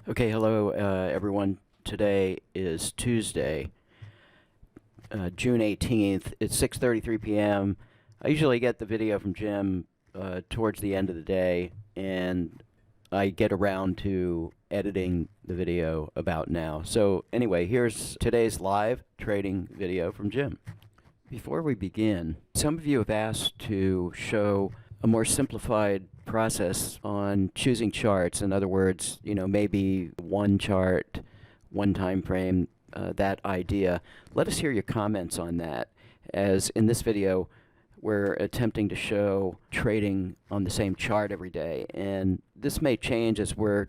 Okay, hello everyone. Today is Tuesday, June 18th. It's 6:33 p.m. I usually get the video from Jim towards the end of the day, and I get around to editing the video about now. So anyway, here's today's live trading video from Jim. Before we begin, some of you have asked to show a more simplified process on choosing charts. In other words, maybe one chart, one time frame, that idea. Let us hear your comments on that, as in this video, we're attempting to show trading on the same chart every day. And this may change as we're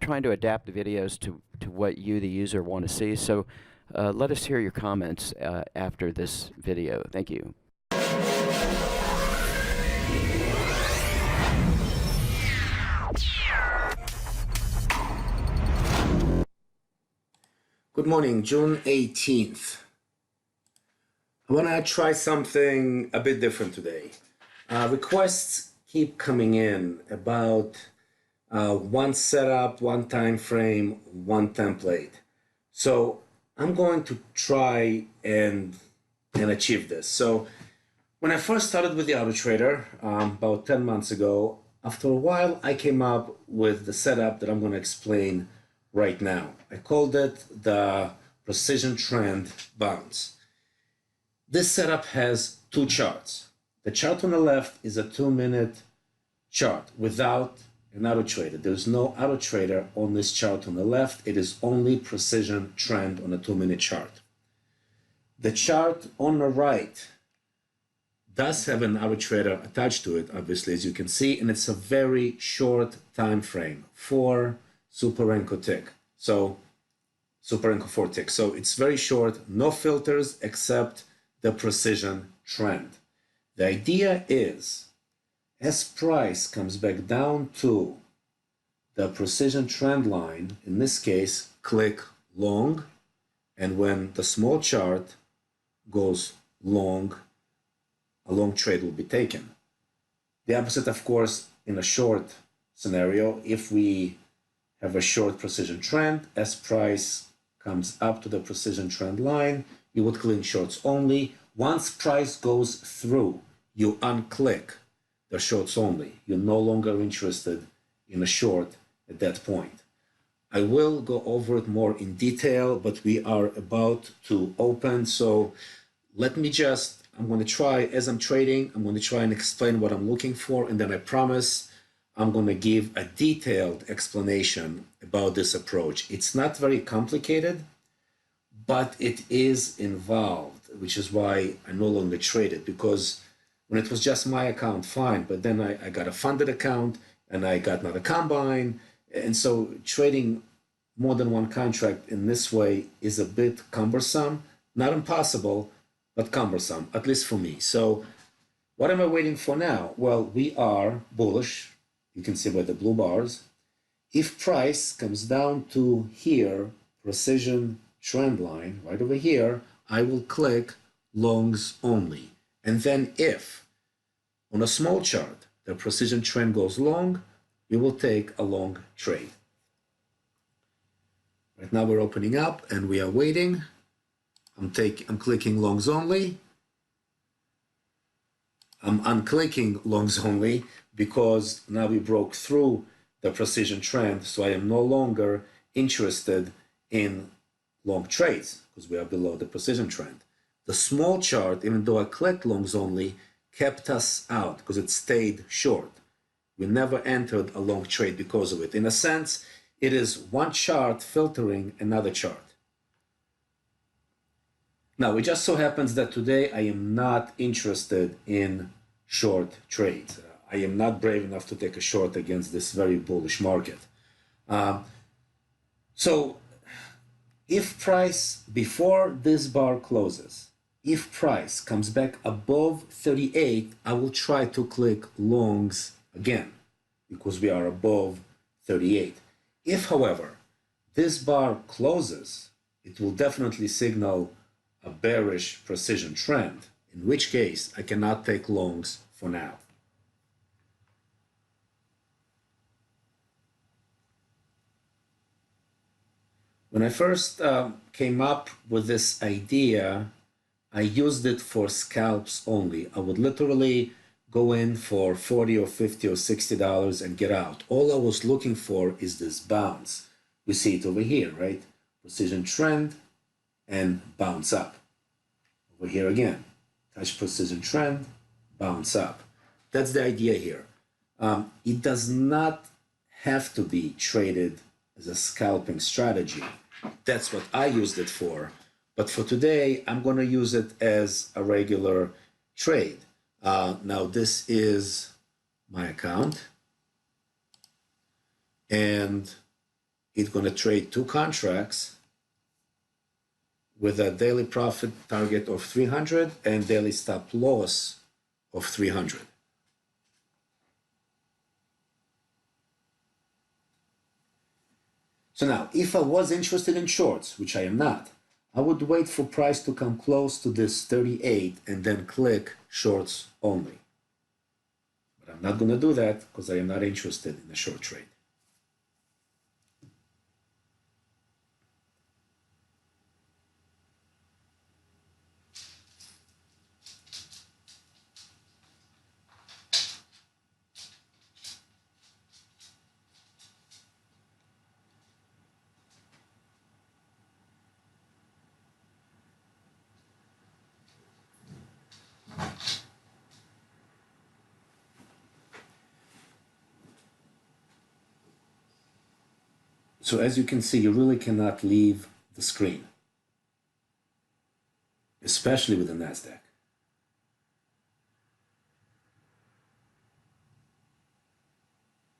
trying to adapt the videos to what you, the user, want to see. So let us hear your comments after this video. Thank you. Good morning, June 18th. I want to try something a bit different today. Requests keep coming in about one setup, one time frame, one template. So I'm going to try and achieve this. So when I first started with the AutoTrader about 10 months ago, after a while I came up with the setup that I'm going to explain right now. I called it the precision trend bounce. This setup has two charts. The chart on the left is a 2-minute chart without an AutoTrader. There's no AutoTrader on this chart on the left. It is only precision trend on a 2-minute chart. The chart on the right does have an AutoTrader attached to it, obviously, as you can see, and it's a very short time frame, 4 Super tick. So Super 4 tick. So it's very short, no filters except the precision trend. The idea is, as price comes back down to the precision trend line, in this case, click long, and when the small chart goes long, a long trade will be taken. The opposite, of course, in a short scenario, if we have a short precision trend, as price comes up to the precision trend line, you would click shorts only. Once price goes through, you unclick the shorts only. You're no longer interested in a short at that point. I will go over it more in detail, but we are about to open. So let me I'm going to try, as I'm trading, I'm going to try and explain what I'm looking for, and then I promise I'm going to give a detailed explanation about this approach. It's not very complicated, but it is involved, which is why I no longer trade it, because when it was just my account, fine, but then I got a funded account and I got another combine, and so trading more than one contract in this way is a bit cumbersome, not impossible, but cumbersome, at least for me. So what am I waiting for now? Well, we are bullish. You can see by the blue bars. If price comes down to here, precision trend line, right over here, I will click longs only. And then if on a small chart, the precision trend goes long, you will take a long trade. Right now we're opening up and we are waiting. I'm clicking longs only. I'm unclicking longs only because now we broke through the precision trend, so I am no longer interested in long trades because we are below the precision trend. The small chart, even though I clicked longs only, kept us out because it stayed short. We never entered a long trade because of it. In a sense, it is one chart filtering another chart. Now, it just so happens that today I am not interested in short trades. I am not brave enough to take a short against this very bullish market. So if price, before this bar closes, if price comes back above 38, I will try to click longs again because we are above 38. If, however, this bar closes, it will definitely signal a bearish precision trend, in which case I cannot take longs for now. When I first came up with this idea, I used it for scalps only. I would literally go in for 40 or 50 or $60 and get out. All I was looking for is this bounce. We see it over here, right? Precision trend and bounce up. Over here again, touch precision trend, bounce up. That's the idea here. It does not have to be traded as a scalping strategy. That's what I used it for. But for today, I'm going to use it as a regular trade. Now, this is my account. And it's going to trade 2 contracts with a daily profit target of 300 and daily stop loss of 300. So now, if I was interested in shorts, which I am not, I would wait for price to come close to this 38 and then click shorts only. But I'm not going to do that because I am not interested in a short trade. So as you can see, you really cannot leave the screen, especially with the NASDAQ.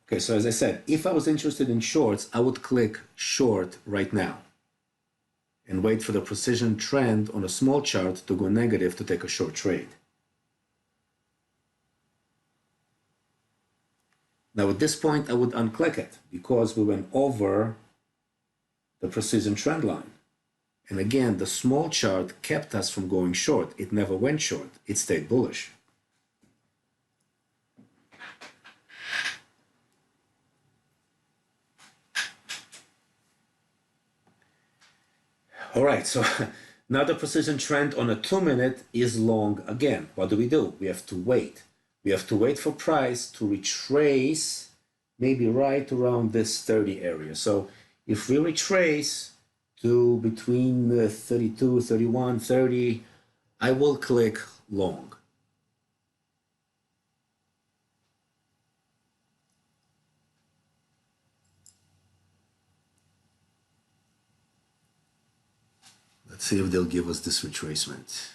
Okay, so as I said, if I was interested in shorts, I would click short right now and wait for the precision trend on a small chart to go negative to take a short trade. Now at this point, I would unclick it because we went over the precision trend line. And again, the small chart kept us from going short. It never went short. It stayed bullish. All right, so now the precision trend on a 2-minute is long again. What do? We have to wait. We have to wait for price to retrace maybe right around this 30 area. So if we retrace to between 32, 31, 30, I will click long. Let's see if they'll give us this retracement.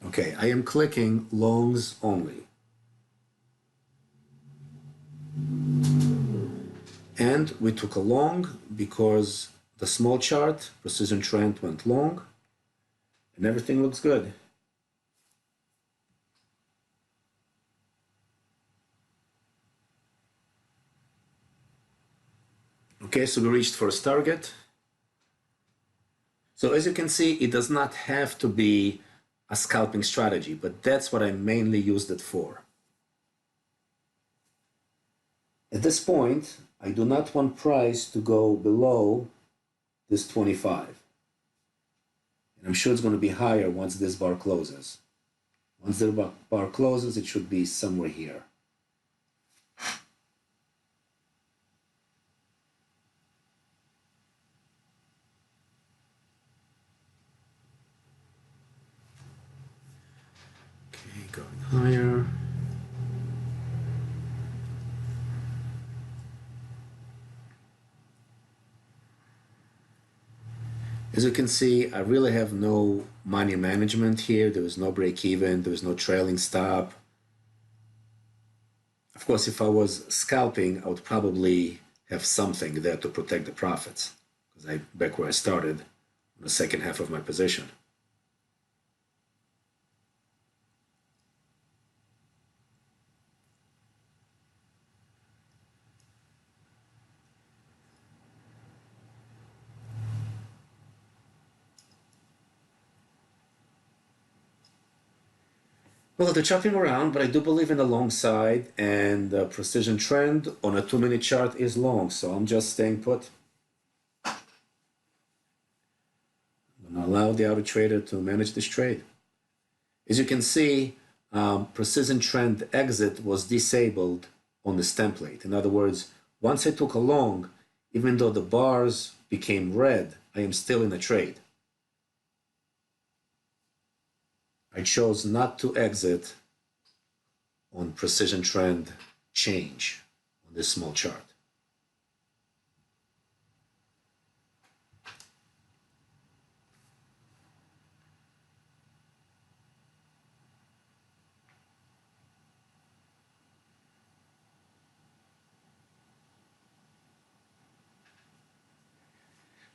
Okay, I am clicking longs only. And we took a long because the small chart, precision trend went long, and everything looks good. Okay, so we reached first target. So as you can see, it does not have to be a scalping strategy, but that's what I mainly used it for. At this point, I do not want price to go below this 25. And I'm sure it's going to be higher once this bar closes. Once the bar closes, it should be somewhere here. Okay, going higher. As you can see, I really have no money management here. There was no break even. There was no trailing stop. Of course, if I was scalping, I would probably have something there to protect the profits because back where I started on the second half of my position. Well, they're chopping around, but I do believe in the long side, and the precision trend on a 2-minute chart is long, so I'm just staying put. I'm gonna allow the auto trader to manage this trade. As you can see, precision trend exit was disabled on this template. In other words, once I took a long, even though the bars became red, I am still in a trade. I chose not to exit on precision trend change on this small chart.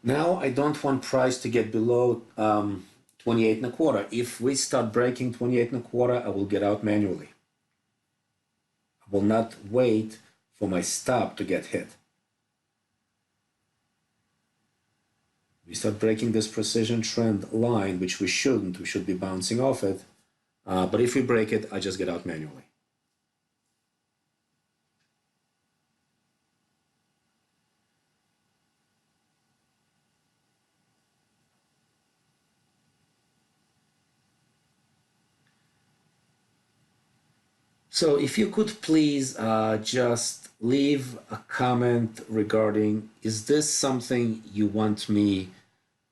Now I don't want price to get below 28 and a quarter. If we start breaking 28 and a quarter, I will get out manually. I will not wait for my stop to get hit. We start breaking this precision trend line, which we shouldn't. We should be bouncing off it. But if we break it, I just get out manually. So if you could please just leave a comment regarding, is this something you want me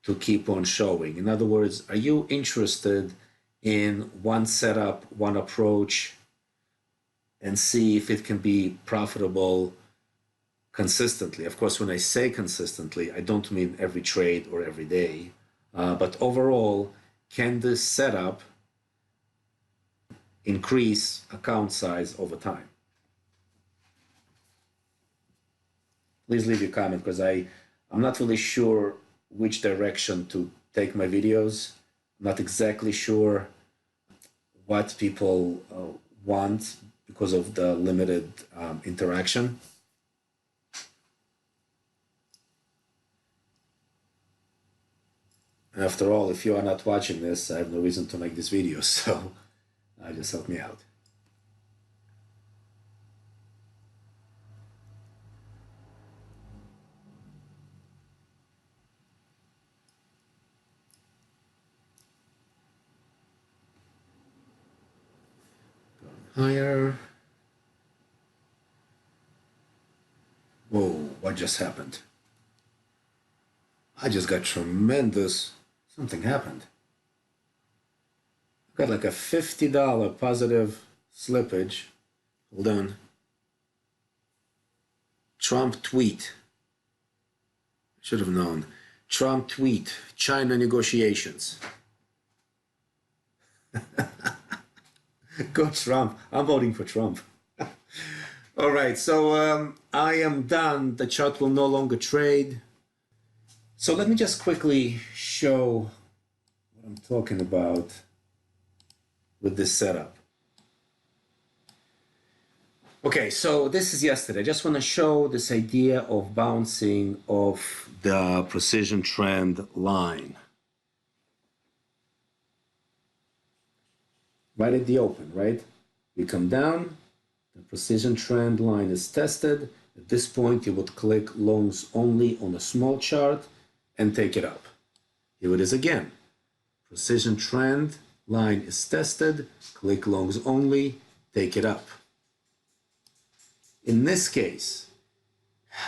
to keep on showing? In other words, are you interested in one setup, one approach, and see if it can be profitable consistently? Of course, when I say consistently, I don't mean every trade or every day, but overall, can this setup increase account size over time? Please leave your comment, because I'm not really sure which direction to take my videos. I'm not exactly sure what people want because of the limited interaction. After all, if you are not watching this, I have no reason to make this video, so just help me out. Higher. Whoa, what just happened? I just got tremendous, something happened. I got like a $50 positive slippage. Hold on. Trump tweet. Should have known. Trump tweet, China negotiations. Go Trump. I'm voting for Trump. All right, so I am done. The chart will no longer trade. So let me just quickly show what I'm talking about with this setup. Okay, so this is yesterday. I just want to show this idea of bouncing off the precision trend line. Right at the open, right? We come down, the precision trend line is tested. At this point, you would click longs only on a small chart and take it up. Here it is again. Precision trend line is tested, click longs only, take it up. In this case,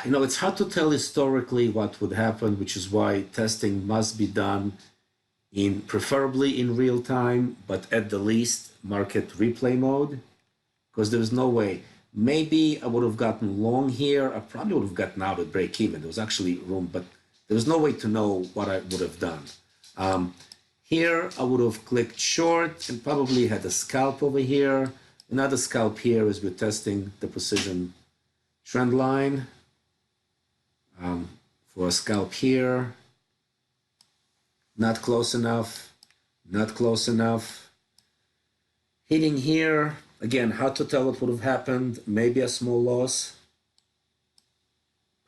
it's hard to tell historically what would happen, which is why testing must be done preferably in real time, but at the least market replay mode, because there's no way. Maybe I would have gotten long here. I probably would have gotten out at break even. There was actually room, but there was no way to know what I would have done. Here I would have clicked short and probably had a scalp over here. Another scalp here as we're testing the precision trend line. For a scalp here. Not close enough, not close enough. Hitting here, again, hard to tell what would have happened. Maybe a small loss.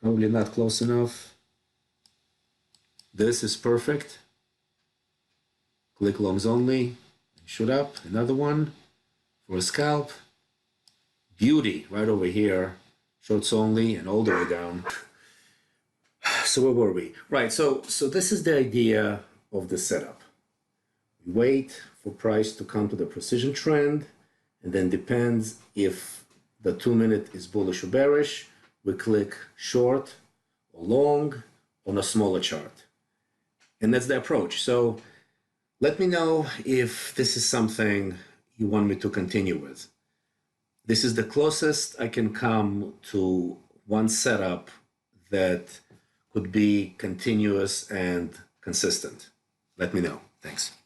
Probably not close enough. This is perfect. Click longs only, shoot up, another one. for a scalp. Beauty right over here, shorts only and all the way down. So where were we? Right, so this is the idea of the setup. We wait for price to come to the precision trend, and then depends if the 2-minute is bullish or bearish, we click short or long on a smaller chart. And that's the approach. So let me know if this is something you want me to continue with. This is the closest I can come to one setup that could be continuous and consistent. Let me know. Thanks.